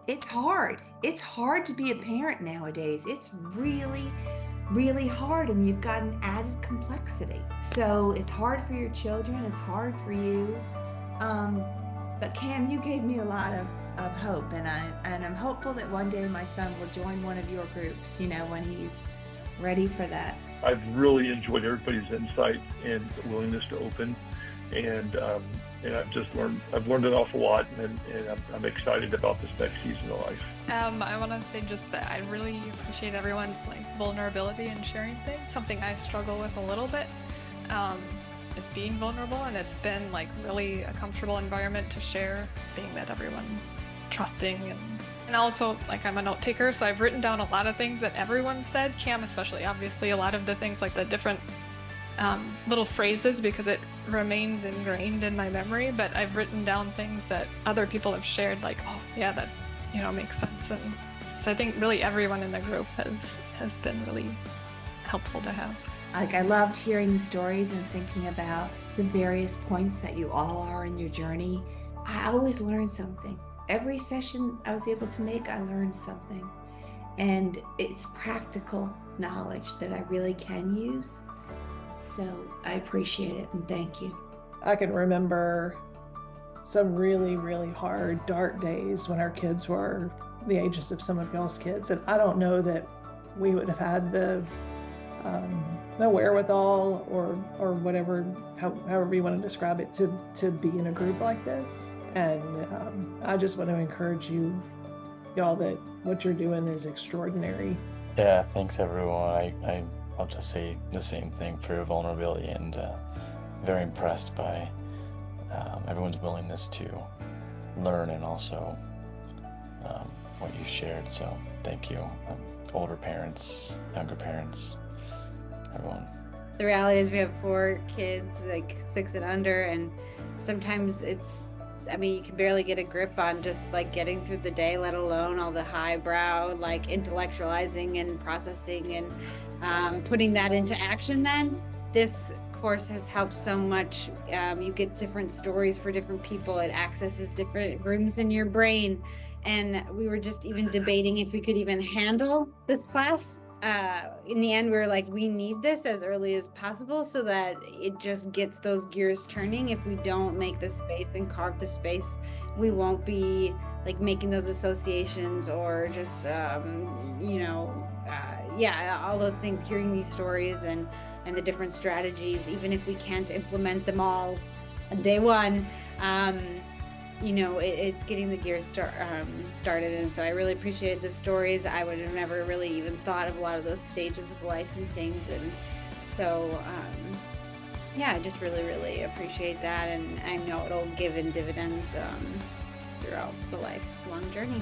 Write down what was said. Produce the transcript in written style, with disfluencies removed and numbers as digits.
it's hard. It's hard to be a parent nowadays. It's really, really hard, and you've got an added complexity. So it's hard for your children, it's hard for you. Um, but Cam, you gave me a lot of hope, and I'm hopeful that one day my son will join one of your groups, when he's ready for that. I've really enjoyed everybody's insight and willingness to open, and I've learned an awful lot, and I'm excited about this next season of life. I want to say just that I really appreciate everyone's vulnerability and sharing things. Something I struggle with a little bit is being vulnerable, and it's been really a comfortable environment to share, being that everyone's trusting and also I'm a note taker, so I've written down a lot of things that everyone said, Cam especially, obviously, a lot of the things the different little phrases, because it remains ingrained in my memory, but I've written down things that other people have shared, oh yeah, that makes sense. And so I think really everyone in the group has been really helpful to have. I loved hearing the stories and thinking about the various points that you all are in your journey. I always learn something. Every session I was able to make, I learned something. And it's practical knowledge that I really can use. So I appreciate it, and thank you. I can remember some really, really hard, dark days when our kids were the ages of some of y'all's kids. And I don't know that we would have had the wherewithal or whatever, however you want to describe it, to be in a group like this. And I just want to encourage y'all that what you're doing is extraordinary. Yeah, thanks everyone. I'll just say the same thing for your vulnerability, and very impressed by everyone's willingness to learn, and also what you shared. So thank you, older parents, younger parents, everyone. The reality is we have 4 kids, 6 and under, and sometimes you can barely get a grip on just getting through the day, let alone all the highbrow, intellectualizing and processing and putting that into action. Then this course has helped so much. You get different stories for different people. It accesses different rooms in your brain. And we were just even debating if we could even handle this class. In the end, we were we need this as early as possible so that it just gets those gears turning. If we don't make the space and carve the space, we won't be making those associations or just, all those things, hearing these stories and the different strategies, even if we can't implement them all on day one. It's getting the gears started. And so I really appreciated the stories. I would have never really even thought of a lot of those stages of life and things. And so, I just really, really appreciate that. And I know it'll give in dividends throughout the lifelong journey.